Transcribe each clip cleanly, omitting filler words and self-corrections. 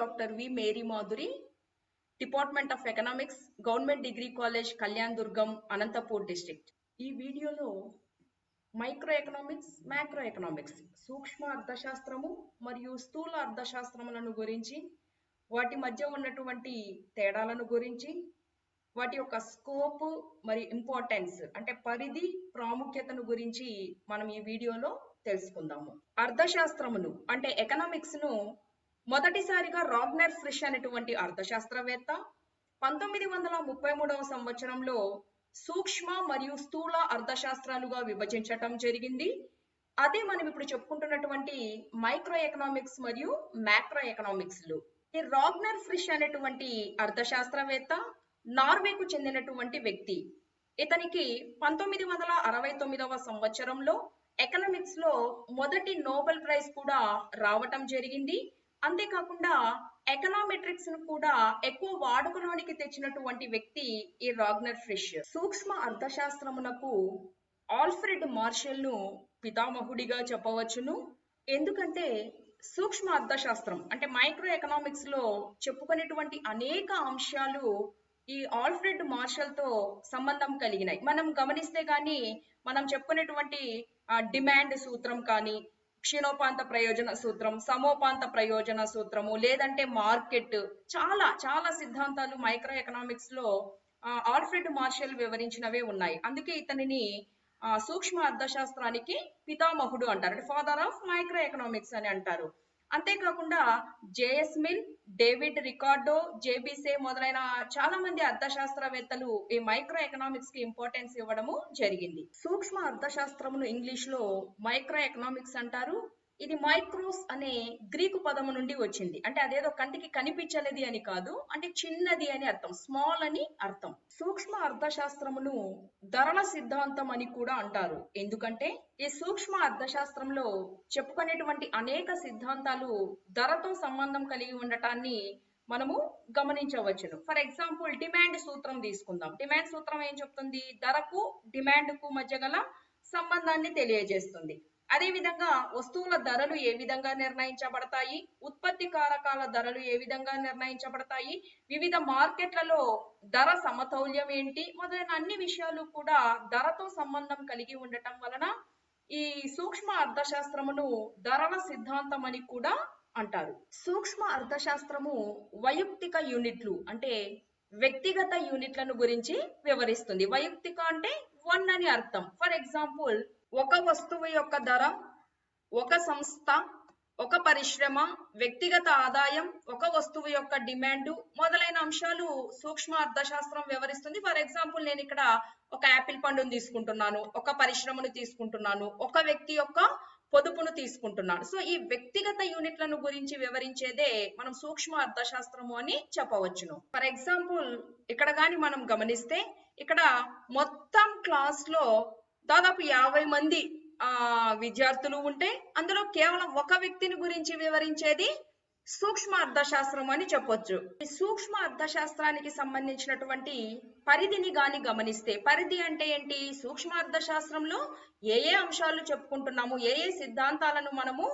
Dr. V. Mary Madhuri, Department of Economics, Government Degree College, Kalyan Durgam, Anantapur District. ఈ వీడియోలో micro economics, macro economics, సూక్ష్మ అర్థశాస్త్రము మరియు స్థూల అర్థశాస్త్రములను గురించి, వాటి మధ్య ఉన్నటువంటి తేడాలను గురించి, వాటి యొక్క స్కోప్ మరియు ఇంపార్టెన్స్ అంటే పరిధి, ప్రాముఖ్యతను గురించి మనం ఈ వీడియోలో తెలుసుకుందాము. అర్థశాస్త్రమును అంటే ఎకనామిక్స్ ను మొదటిసారిగా రాగ్నర్ ఫ్రిష్ అనేటువంటి అర్థశాస్త్రవేత్త 1933వ సంవత్సరంలో సూక్ష్మ మరియు స్థూల అర్థశాస్త్రాలుగా విభజించటం జరిగింది. అదే మనం ఇప్పుడు చెప్పుకుంటున్నటువంటి మైక్రో ఎకనామిక్స్ మరియు మ్యాక్రో ఎకనామిక్స్ లు. ఈ రాగ్నర్ ఫ్రిష్ అనేటువంటి అర్థశాస్త్రవేత్త నార్వేకు చెందినటువంటి వ్యక్తి. ఇతనికి 1969వ సంవత్సరంలో ఎకనామిక్స్ లో మొదటి నోబెల్ ప్రైజ్ కూడా రావటం జరిగింది. అంతేకాకుండా ఎకనామెట్రిక్స్ ను కూడా ఎక్కువ వాడుకలోనికి తెచ్చినటువంటి వ్యక్తి ఈ రాగ్నర్ ఫ్రిష్. సూక్ష్మ అర్థశాస్త్రమునకు ఆల్ఫ్రెడ్ మార్షల్ ను పితామహుడిగా చెప్పవచ్చును. ఎందుకంటే సూక్ష్మ అర్థశాస్త్రం అంటే మైక్రో ఎకనామిక్స్ లో చెప్పుకునేటువంటి అనేక అంశాలు ఈ ఆల్ఫ్రెడ్ మార్షల్ తో సంబంధం కలిగినాయి. మనం గమనిస్తే గాని మనం చెప్పుకునేటువంటి డిమాండ్ సూత్రం కానీ, క్షీణోపాంత ప్రయోజన సూత్రం, సమోపాంత ప్రయోజన సూత్రము, లేదంటే మార్కెట్, చాలా సిద్ధాంతాలు మైక్రో ఎకనామిక్స్ లో ఆల్ఫ్రెడ్ మార్షల్ వివరించినవే ఉన్నాయి. అందుకే ఇతనిని సూక్ష్మ అర్థశాస్త్రానికి పితామహుడు అంటారు, అంటే ఫాదర్ ఆఫ్ మైక్రో ఎకనామిక్స్ అని అంటారు. అంతేకాకుండా జేఎస్ మిల్, డేవిడ్ రికార్డో, జేబిసే మొదలైన చాలా మంది అర్థశాస్త్రవేత్తలు ఈ మైక్రో ఎకనామిక్స్ కి ఇంపార్టెన్స్ ఇవ్వడము జరిగింది. సూక్ష్మ అర్థశాస్త్రమును ఇంగ్లీష్ లో మైక్రో ఎకనామిక్స్ అంటారు. ఇది మైక్రోస్ అనే గ్రీకు పదము నుండి వచ్చింది. అంటే అదేదో కంటికి కనిపించలేది అని కాదు, అంటే చిన్నది అని అర్థం, స్మాల్ అని అర్థం. సూక్ష్మ అర్థశాస్త్రమును ధరల సిద్ధాంతం అని కూడా అంటారు. ఎందుకంటే ఈ సూక్ష్మ అర్థశాస్త్రంలో చెప్పుకునేటువంటి అనేక సిద్ధాంతాలు ధరతో సంబంధం కలిగి ఉండటాన్ని మనము గమనించవచ్చును. ఫర్ ఎగ్జాంపుల్ డిమాండ్ సూత్రం తీసుకుందాం. డిమాండ్ సూత్రం ఏం చెప్తుంది? ధరకు డిమాండ్ కు మధ్య గల సంబంధాన్ని తెలియజేస్తుంది. అదే విధంగా వస్తువుల ధరలు ఏ విధంగా నిర్ణయించబడతాయి, ఉత్పత్తి కారకాల ధరలు ఏ విధంగా నిర్ణయించబడతాయి, వివిధ మార్కెట్లలో ధర సమతౌల్యం ఏంటి, మొదలైన అన్ని విషయాలు కూడా ధరతో సంబంధం కలిగి ఉండటం వలన ఈ సూక్ష్మ అర్థశాస్త్రమును ధరల సిద్ధాంతం అని కూడా అంటారు. సూక్ష్మ అర్థశాస్త్రము వైయక్తిక యూనిట్లు అంటే వ్యక్తిగత యూనిట్లను గురించి వివరిస్తుంది. వైయక్తిక అంటే వన్ అని అర్థం. ఫర్ ఎగ్జాంపుల్, ఒక వస్తువు యొక్క ధర, ఒక సంస్థ, ఒక పరిశ్రమ, వ్యక్తిగత ఆదాయం, ఒక వస్తువు యొక్క డిమాండ్ మొదలైన అంశాలు సూక్ష్మ అర్థశాస్త్రం వివరిస్తుంది. ఫర్ ఎగ్జాంపుల్, నేను ఇక్కడ ఒక యాపిల్ పండును తీసుకుంటున్నాను, ఒక పరిశ్రమను తీసుకుంటున్నాను, ఒక వ్యక్తి యొక్క పొదుపును తీసుకుంటున్నాను. సో ఈ వ్యక్తిగత యూనిట్లను గురించి వివరించేదే మనం సూక్ష్మ అర్థశాస్త్రము అని చెప్పవచ్చును. ఫర్ ఎగ్జాంపుల్, ఇక్కడ గాని మనం గమనిస్తే ఇక్కడ మొత్తం క్లాస్ లో దాదాపు 50 మంది విద్యార్థులు ఉంటే అందులో కేవలం ఒక వ్యక్తిని గురించి వివరించేది సూక్ష్మ అర్థశాస్త్రం అని చెప్పొచ్చు. ఈ సూక్ష్మ అర్థశాస్త్రానికి సంబంధించినటువంటి పరిధిని గాని గమనిస్తే, పరిధి అంటే ఏంటి? సూక్ష్మ అర్థశాస్త్రంలో ఏ అంశాలు చెప్పుకుంటున్నాము, ఏ సిద్ధాంతాలను మనము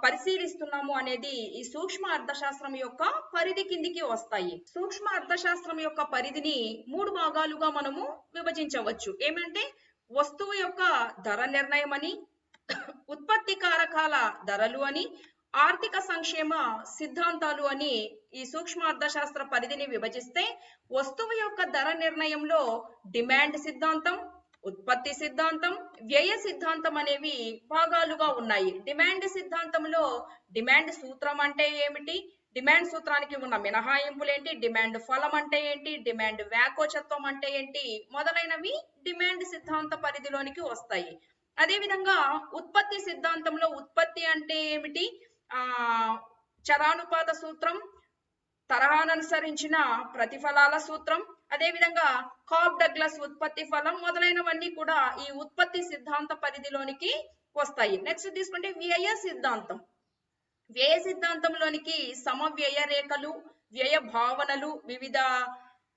పరిశీలిస్తున్నాము అనేది ఈ సూక్ష్మ అర్థశాస్త్రం యొక్క పరిధి కిందికి వస్తాయి. సూక్ష్మ అర్థశాస్త్రం యొక్క పరిధిని 3 భాగాలుగా మనము విభజించవచ్చు. ఏమంటే వస్తువు యొక్క ధర నిర్ణయం అని, ఉత్పత్తి కారకాల ధరలు అని, ఆర్థిక సంక్షేమ సిద్ధాంతాలు అని ఈ సూక్ష్మ అర్థశాస్త్ర పరిధిని విభజిస్తే, వస్తువు యొక్క ధర నిర్ణయంలో డిమాండ్ సిద్ధాంతం, ఉత్పత్తి సిద్ధాంతం, వ్యయ సిద్ధాంతం అనేవి భాగాలుగా ఉన్నాయి. డిమాండ్ సిద్ధాంతంలో డిమాండ్ సూత్రం అంటే ఏమిటి, డిమాండ్ సూత్రానికి ఉన్న మినహాయింపులు ఏంటి, డిమాండ్ ఫలం అంటే ఏంటి, డిమాండ్ వ్యాకోచత్వం అంటే ఏంటి మొదలైనవి డిమాండ్ సిద్ధాంత పరిధిలోనికి వస్తాయి. అదే విధంగా ఉత్పత్తి సిద్ధాంతంలో ఉత్పత్తి అంటే ఏమిటి, చరానుపాత సూత్రం, తరహాననుసరించిన ప్రతిఫలాల సూత్రం, అదే విధంగా కాబ్ డగ్లస్ ఉత్పత్తి ఫలం మొదలైనవన్నీ కూడా ఈ ఉత్పత్తి సిద్ధాంత పరిధిలోనికి వస్తాయి. నెక్స్ట్ తీసుకుంటే వ్యయ సిద్ధాంతం. వ్యయ సిద్ధాంతంలోనికి సమవ్యయ రేఖలు, వ్యయ భావనలు, వివిధ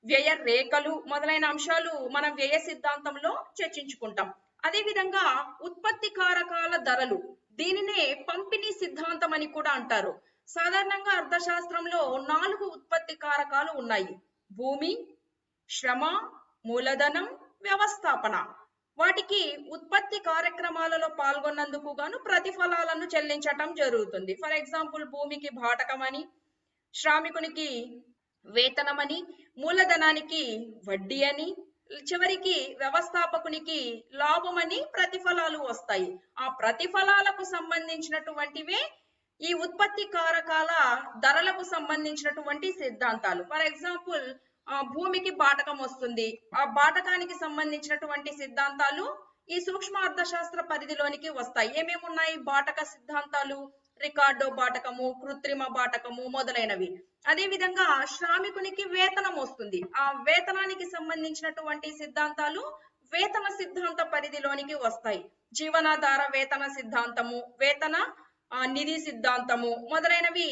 వ్యయ రేఖలు మొదలైన అంశాలు మనం వ్యయ సిద్ధాంతంలో చర్చించుకుంటాం. అదే విధంగా ఉత్పత్తి కారకాల ధరలు, దీనినే పంపిణీ సిద్ధాంతం అని కూడా అంటారు. సాధారణంగా అర్థశాస్త్రంలో 4 ఉత్పత్తి కారకాలు ఉన్నాయి. భూమి, శ్రమ, మూలధనం, వ్యవస్థాపన. వాటికి ఉత్పత్తి కార్యక్రమాలలో పాల్గొన్నందుకు గాను ప్రతిఫలాలను చెల్లించటం జరుగుతుంది. ఫర్ ఎగ్జాంపుల్ భూమికి భాటకమని, శ్రామికునికి వేతనమని, మూలధనానికి వడ్డీ అని, చివరికి వ్యవస్థాపకునికి లాభమని ప్రతిఫలాలు వస్తాయి. ఆ ప్రతిఫలాలకు సంబంధించినటువంటివే ఈ ఉత్పత్తి కారకాల ధరలకు సంబంధించినటువంటి సిద్ధాంతాలు. ఫర్ ఎగ్జాంపుల్ భూమికి బాటకం వస్తుంది. ఆ బాటకానికి సంబంధించినటువంటి సిద్ధాంతాలు ఈ సూక్ష్మ అర్థశాస్త్ర పరిధిలోనికి వస్తాయి. ఏమేమి ఉన్నాయి బాటక సిద్ధాంతాలు? రికార్డో బాటకము, కృత్రిమ బాటకము మొదలైనవి. అదే విధంగా శ్రామికునికి వేతనం వస్తుంది. ఆ వేతనానికి సంబంధించినటువంటి సిద్ధాంతాలు వేతన సిద్ధాంత పరిధిలోనికి వస్తాయి. జీవనాధార వేతన సిద్ధాంతము, వేతన నిధి సిద్ధాంతము మొదలైనవి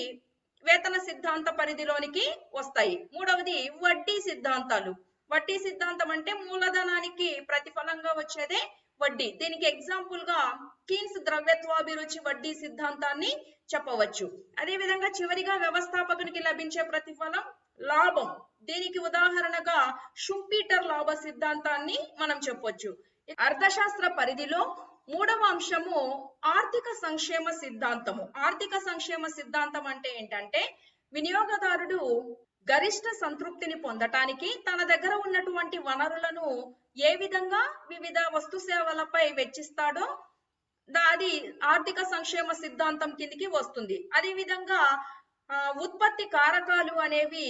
వేతన సిద్ధాంత పరిధిలోనికి వస్తాయి. మూడవది వడ్డీ సిద్ధాంతాలు. వడ్డీ సిద్ధాంతం అంటే మూలధనానికి ప్రతిఫలంగా వచ్చేదే వడ్డీ. దీనికి ఎగ్జాంపుల్ గా కీన్స్ ద్రవ్యత్వాభిరుచి వడ్డీ సిద్ధాంతాన్ని చెప్పవచ్చు. అదే విధంగా చివరిగా వ్యవస్థాపకునికి లభించే ప్రతిఫలం లాభం. దీనికి ఉదాహరణగా షుంపీటర్ లాభ సిద్ధాంతాన్ని మనం చెప్పొచ్చు. అర్థశాస్త్ర పరిధిలో మూడవ అంశము ఆర్థిక సంక్షేమ సిద్ధాంతము. ఆర్థిక సంక్షేమ సిద్ధాంతం అంటే ఏంటంటే వినియోగదారుడు గరిష్ట సంతృప్తిని పొందటానికి తన దగ్గర ఉన్నటువంటి వనరులను ఏ విధంగా వివిధ వస్తు సేవలపై వెచ్చిస్తాడో అది ఆర్థిక సంక్షేమ సిద్ధాంతం కిందికి వస్తుంది. అదే విధంగా ఉత్పత్తి కారకాలు అనేవి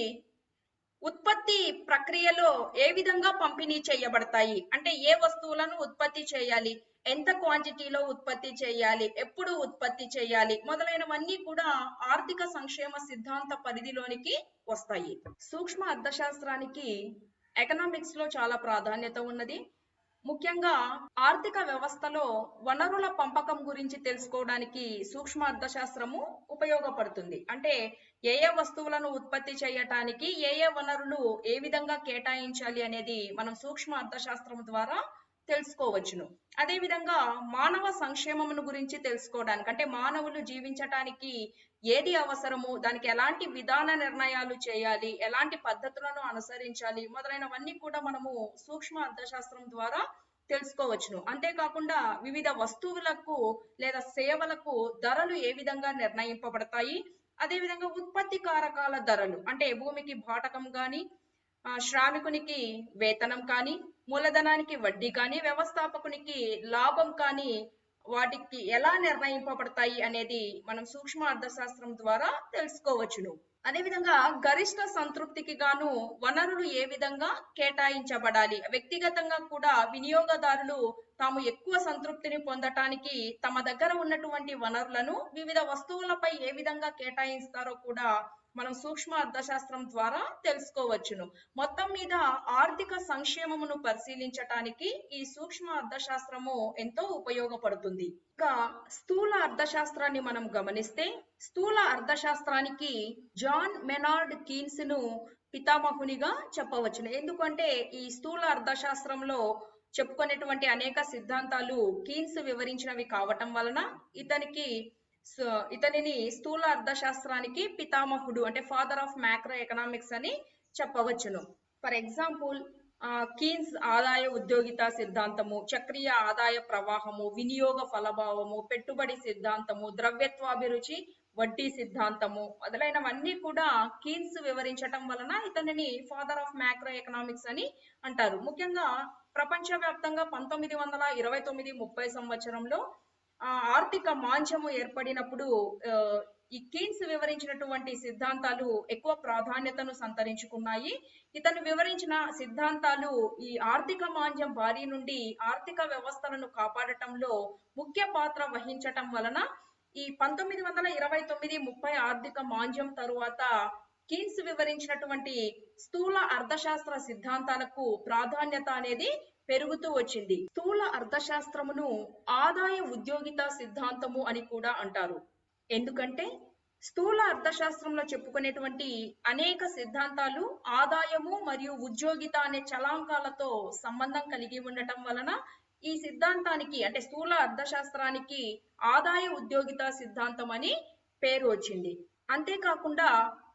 ఉత్పత్తి ప్రక్రియలో ఏ విధంగా పంపిణీ చేయబడతాయి అంటే ఏ వస్తువులను ఉత్పత్తి చేయాలి, ఎంత క్వాంటిటీలో ఉత్పత్తి చేయాలి, ఎప్పుడు ఉత్పత్తి చేయాలి మొదలైనవన్నీ కూడా ఆర్థిక సంక్షేమ సిద్ధాంత పరిధిలోనికి వస్తాయి. సూక్ష్మ అర్థశాస్త్రానికి ఎకనామిక్స్ లో చాలా ప్రాధాన్యత ఉన్నది. ముఖ్యంగా ఆర్థిక వ్యవస్థలో వనరుల పంపకం గురించి తెలుసుకోవడానికి సూక్ష్మ అర్థశాస్త్రము ఉపయోగపడుతుంది. అంటే ఏ ఏ వస్తువులను ఉత్పత్తి చేయటానికి ఏ ఏ వనరులు ఏ విధంగా కేటాయించాలి అనేది మనం సూక్ష్మ అర్థశాస్త్రం ద్వారా తెలుసుకోవచ్చును. అదే విధంగా మానవ సంక్షేమమును గురించి తెలుసుకోవడానికి అంటే మానవులు జీవించటానికి ఏది అవసరము, దానికి ఎలాంటి విధాన నిర్ణయాలు చేయాలి, ఎలాంటి పద్ధతులను అనుసరించాలి మొదలైనవన్నీ కూడా మనము సూక్ష్మ అర్థశాస్త్రం ద్వారా తెలుసుకోవచ్చును. అంతేకాకుండా వివిధ వస్తువులకు లేదా సేవలకు ధరలు ఏ విధంగా నిర్ణయింపబడతాయి, అదే విధంగా ఉత్పత్తి కారకాల ధరలు అంటే భూమికి భాటకం కానీ, శ్రామికునికి వేతనం కానీ, మూలధనానికి వడ్డీ కానీ, వ్యవస్థాపకునికి లాభం కానీ వాటికి ఎలా నిర్ణయింపబడతాయి అనేది మనం సూక్ష్మ అర్థశాస్త్రం ద్వారా తెలుసుకోవచ్చును. అదేవిధంగా గరిష్ట సంతృప్తికి గాను వనరులు ఏ విధంగా కేటాయించబడాలి, వ్యక్తిగతంగా కూడా వినియోగదారులు తాము ఎక్కువ సంతృప్తిని పొందటానికి తమ దగ్గర ఉన్నటువంటి వనరులను వివిధ వస్తువులపై ఏ విధంగా కేటాయిస్తారో కూడా మనం సూక్ష్మ అర్థశాస్త్రం ద్వారా తెలుసుకోవచ్చును. మొత్తం మీద ఆర్థిక సంక్షేమమును పరిశీలించటానికి ఈ సూక్ష్మ అర్థశాస్త్రము ఎంతో ఉపయోగపడుతుంది. ఇంకా స్థూల అర్థశాస్త్రాన్ని మనం గమనిస్తే స్థూల అర్థశాస్త్రానికి జాన్ మెనార్డ్ కీన్స్ ను పితామహునిగా చెప్పవచ్చును. ఎందుకంటే ఈ స్థూల అర్థశాస్త్రంలో చెప్పుకునేటువంటి అనేక సిద్ధాంతాలు కీన్స్ వివరించినవి కావటం వలన ఇతనిని స్థూల అర్థశాస్త్రానికి పితామహుడు అంటే ఫాదర్ ఆఫ్ మ్యాక్రో ఎకనామిక్స్ అని చెప్పవచ్చును. ఫర్ ఎగ్జాంపుల్ కీన్స్ ఆదాయ ఉద్యోగిత సిద్ధాంతము, చక్రీయ ఆదాయ ప్రవాహము, వినియోగ ఫలభావము, పెట్టుబడి సిద్ధాంతము, ద్రవ్యత్వాభిరుచి వడ్డీ సిద్ధాంతము మొదలైనవన్నీ కూడా కీన్స్ వివరించటం వలన ఇతనిని ఫాదర్ ఆఫ్ మ్యాక్రో ఎకనామిక్స్ అని అంటారు. ముఖ్యంగా ప్రపంచవ్యాప్తంగా 1929-30 సంవత్సరంలో ఆర్థిక మాంద్యము ఏర్పడినప్పుడు ఈ కీన్స్ వివరించినటువంటి సిద్ధాంతాలు ఎక్కువ ప్రాధాన్యతను సంతరించుకున్నాయి. ఇతను వివరించిన సిద్ధాంతాలు ఈ ఆర్థిక మాంద్యం బారి నుండి ఆర్థిక వ్యవస్థలను కాపాడటంలో ముఖ్య పాత్ర వహించటం వలన ఈ 1929-30 ఆర్థిక మాంద్యం తరువాత కీన్స్ వివరించినటువంటి స్థూల అర్థశాస్త్ర సిద్ధాంతాలకు ప్రాధాన్యత అనేది పెరుగుతూ వచ్చింది. స్థూల అర్థశాస్త్రమును ఆదాయ ఉద్యోగిత సిద్ధాంతము అని కూడా అంటారు. ఎందుకంటే స్థూల అర్థశాస్త్రంలో చెప్పుకునేటువంటి అనేక సిద్ధాంతాలు ఆదాయము మరియు ఉద్యోగిత అనే చలాంకాలతో సంబంధం కలిగి ఉండటం వలన ఈ సిద్ధాంతానికి అంటే స్థూల అర్థశాస్త్రానికి ఆదాయ ఉద్యోగిత సిద్ధాంతం అని పేరు వచ్చింది. అంతేకాకుండా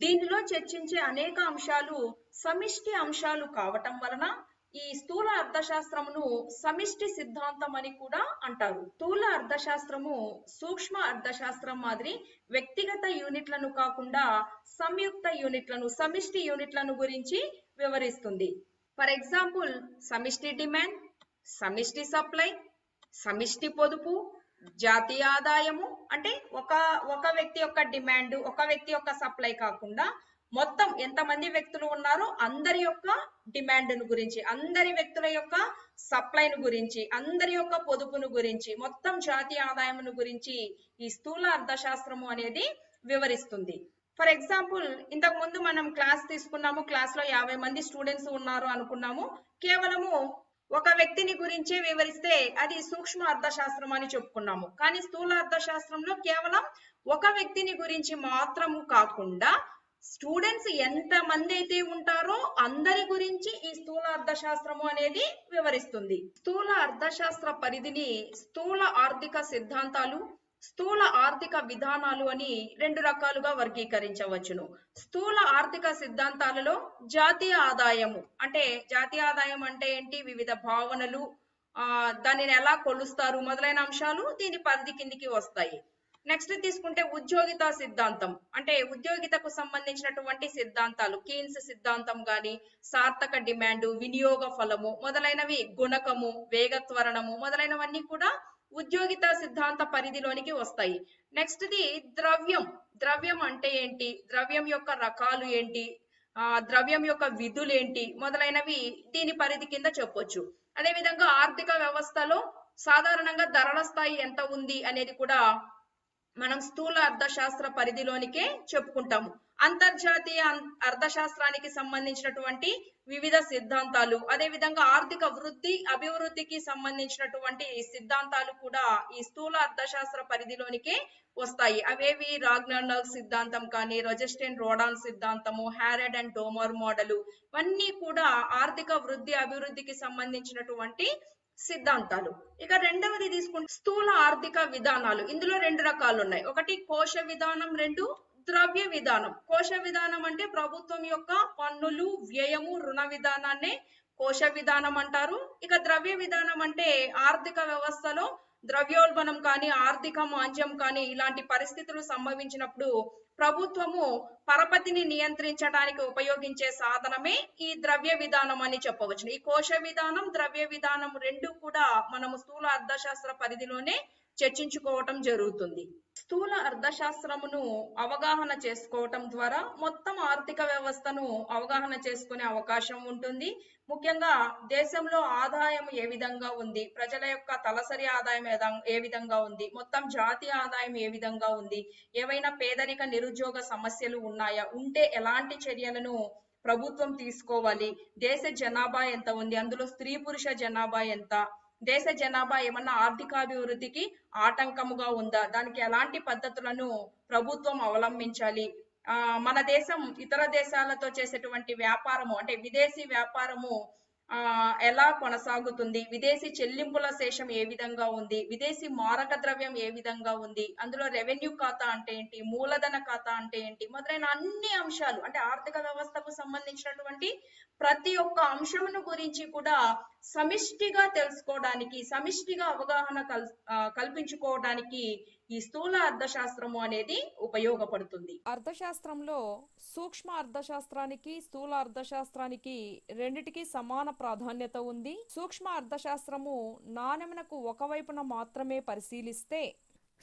దీనిలో చర్చించే అనేక అంశాలు సమిష్టి అంశాలు కావటం వలన ఈ స్థూల అర్థశాస్త్రమును సమిష్టి సిద్ధాంతం అని కూడా అంటారు. స్థూల అర్థశాస్త్రము సూక్ష్మ అర్థశాస్త్రం మాదిరి వ్యక్తిగత యూనిట్లను కాకుండా సంయుక్త యూనిట్లను, సమిష్టి యూనిట్లను గురించి వివరిస్తుంది. ఫర్ ఎగ్జాంపుల్, సమిష్టి డిమాండ్, సమిష్టి సప్లై, సమిష్టి పొదుపు, జాతీయ ఆదాయము. అంటే ఒక వ్యక్తి యొక్క డిమాండ్, ఒక వ్యక్తి యొక్క సప్లై కాకుండా మొత్తం ఎంతమంది వ్యక్తులు ఉన్నారో అందరి యొక్క డిమాండ్ను గురించి, అందరి వ్యక్తుల యొక్క సప్లైను గురించి, అందరి యొక్క పొదుపును గురించి, మొత్తం జాతీయ ఆదాయమును గురించి ఈ స్థూల అర్థశాస్త్రము అనేది వివరిస్తుంది. ఫర్ ఎగ్జాంపుల్, ఇంతకు ముందు మనం క్లాస్ తీసుకున్నాము, క్లాస్ లో 50 మంది స్టూడెంట్స్ ఉన్నారు అనుకున్నాము. కేవలము ఒక వ్యక్తిని గురించే వివరిస్తే అది సూక్ష్మ అర్థశాస్త్రం అని చెప్పుకున్నాము. కానీ స్థూల అర్థశాస్త్రంలో కేవలం ఒక వ్యక్తిని గురించి మాత్రము కాకుండా స్టూడెంట్స్ ఎంత మంది అయితే ఉంటారో అందరి గురించి ఈ స్థూల అర్థశాస్త్రము అనేది వివరిస్తుంది. స్థూల అర్థశాస్త్ర పరిధిని స్థూల ఆర్థిక సిద్ధాంతాలు, స్థూల ఆర్థిక విధానాలు అని 2 రకాలుగా వర్గీకరించవచ్చును. స్థూల ఆర్థిక సిద్ధాంతాలలో జాతీయ ఆదాయము అంటే, జాతీయ ఆదాయం అంటే ఏంటి, వివిధ భావనలు, దానిని ఎలా కొలుస్తారు మొదలైన అంశాలు దీని పరిధి కిందికి వస్తాయి. నెక్స్ట్ తీసుకుంటే ఉద్యోగిత సిద్ధాంతం అంటే ఉద్యోగితకు సంబంధించినటువంటి సిద్ధాంతాలు, కీన్స్ సిద్ధాంతం గాని, సార్థక డిమాండ్, వినియోగ ఫలము మొదలైనవి, గుణకము, వేగత్వరణము మొదలైనవన్నీ కూడా ఉద్యోగిత సిద్ధాంత పరిధిలోనికి వస్తాయి. నెక్స్ట్ ది ద్రవ్యం. ద్రవ్యం అంటే ఏంటి, ద్రవ్యం యొక్క రకాలు ఏంటి, ద్రవ్యం యొక్క విధులు ఏంటి మొదలైనవి దీని పరిధి కింద చెప్పొచ్చు. అదేవిధంగా ఆర్థిక వ్యవస్థలో సాధారణంగా ధరల స్థాయి ఎంత ఉంది అనేది కూడా మనం స్థూల అర్థశాస్త్ర పరిధిలోనికే చెప్పుకుంటాము. అంతర్జాతీయ అర్థశాస్త్రానికి సంబంధించినటువంటి వివిధ సిద్ధాంతాలు, అదేవిధంగా ఆర్థిక వృద్ధి అభివృద్ధికి సంబంధించినటువంటి సిద్ధాంతాలు కూడా ఈ స్థూల అర్థశాస్త్ర పరిధిలోనికే వస్తాయి. అవేవి రాగ్నార్క్ సిద్ధాంతం కానీ, రొజెస్టైన్ రోడాన్ సిద్ధాంతము, హారెడ్ అండ్ డోమర్ మోడలు, ఇవన్నీ కూడా ఆర్థిక వృద్ధి అభివృద్ధికి సంబంధించినటువంటి సిద్ధాంతాలు. ఇక రెండవది తీసుకుంటే స్థూల ఆర్థిక విధానాలు. ఇందులో 2 రకాలు ఉన్నాయి. ఒకటి కోశ విధానం, 2 ద్రవ్య విధానం. కోశ విధానం అంటే ప్రభుత్వం యొక్క పన్నులు, వ్యయము, రుణ విధానాన్ని కోశ విధానం అంటారు. ఇక ద్రవ్య విధానం అంటే ఆర్థిక వ్యవస్థలో ద్రవ్యోల్బణం కానీ, ఆర్థిక మాంద్యం కానీ ఇలాంటి పరిస్థితులు సంభవించినప్పుడు ప్రభుత్వము పరపతిని నియంత్రించడానికి ఉపయోగించే సాధనమే ఈ ద్రవ్య విధానం అని చెప్పవచ్చు. ఈ కోశ విధానం, ద్రవ్య విధానం 2 కూడా మనము స్థూల అర్థశాస్త్ర పరిధిలోనే చర్చించుకోవటం జరుగుతుంది. స్థూల అర్థశాస్త్రమును అవగాహన చేసుకోవటం ద్వారా మొత్తం ఆర్థిక వ్యవస్థను అవగాహన చేసుకునే అవకాశం ఉంటుంది. ముఖ్యంగా దేశంలో ఆదాయం ఏ విధంగా ఉంది, ప్రజల యొక్క తలసరి ఆదాయం ఏ విధంగా ఉంది, మొత్తం జాతీయ ఆదాయం ఏ విధంగా ఉంది, ఏవైనా పేదరిక నిరుద్యోగ సమస్యలు ఉన్నాయా, ఉంటే ఎలాంటి చర్యలను ప్రభుత్వం తీసుకోవాలి, దేశ జనాభా ఎంత ఉంది, అందులో స్త్రీ పురుష జనాభా ఎంత, దేశ జనాభా ఏమన్నా ఆర్థికాభివృద్ధికి ఆటంకముగా ఉందా, దానికి ఎలాంటి పద్ధతులను ప్రభుత్వం అవలంబించాలి, మన దేశం ఇతర దేశాలతో చేసేటువంటి వ్యాపారము అంటే విదేశీ వ్యాపారము ఎలా కొనసాగుతుంది, విదేశీ చెల్లింపుల శేషం ఏ విధంగా ఉంది, విదేశీ మారక ద్రవ్యం ఏ విధంగా ఉంది, అందులో రెవెన్యూ ఖాతా అంటే ఏంటి, మూలధన ఖాతా అంటే ఏంటి మొదలైన అన్ని అంశాలు అంటే ఆర్థిక వ్యవస్థకు సంబంధించినటువంటి ప్రతి ఒక్క అంశమును గురించి కూడా సమిష్టిగా తెలుసుకోవడానికి, సమిష్టిగా అవగాహన కల్పించుకోవడానికి ఈ స్థూల అర్థశాస్త్రము అనేది ఉపయోగపడుతుంది. అర్థశాస్త్రంలో సూక్ష్మ అర్థశాస్త్రానికి, స్థూల అర్థశాస్త్రానికి రెండిటికి సమాన ప్రాధాన్యత ఉంది. సూక్ష్మ అర్థశాస్త్రము నాణెమునకు ఒకవైపున మాత్రమే పరిశీలిస్తే,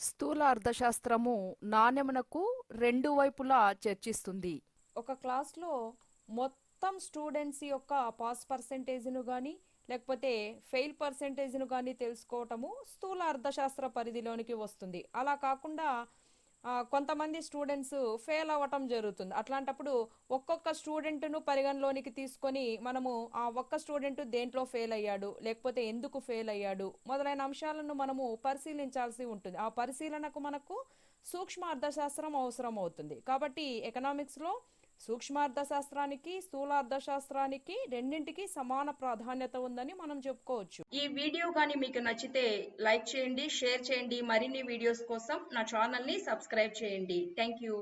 స్థూల అర్థశాస్త్రము నాణెమునకు 2 వైపులా చర్చిస్తుంది. ఒక క్లాస్లో మొత్తం స్టూడెంట్స్ యొక్క పాస్ పర్సెంటేజ్ను కానీ లేకపోతే ఫెయిల్ పర్సెంటేజ్ను కానీ తెలుసుకోవటము స్థూల అర్థశాస్త్ర పరిధిలోనికి వస్తుంది. అలా కాకుండా కొంతమంది స్టూడెంట్స్ ఫెయిల్ అవ్వటం జరుగుతుంది. అట్లాంటప్పుడు ఒక్కొక్క స్టూడెంట్ను పరిగణలోనికి తీసుకొని మనము ఆ ఒక్క స్టూడెంట్ దేంట్లో ఫెయిల్ అయ్యాడు, లేకపోతే ఎందుకు ఫెయిల్ అయ్యాడు మొదలైన అంశాలను మనము పరిశీలించాల్సి ఉంటుంది. ఆ పరిశీలనకు మనకు సూక్ష్మ అర్థశాస్త్రం అవసరం అవుతుంది. కాబట్టి ఎకనామిక్స్లో సూక్ష్మ అర్థశాస్త్రానికి, స్థూల అర్థశాస్త్రానికి రెండింటికి సమాన ప్రాధాన్యత ఉందని మనం చెప్పుకోవచ్చు. ఈ వీడియో కానీ మీకు నచ్చితే లైక్ చేయండి, షేర్ చేయండి. మరిన్ని వీడియోస్ కోసం నా ఛానల్ ని సబ్స్క్రైబ్ చేయండి. Thank you.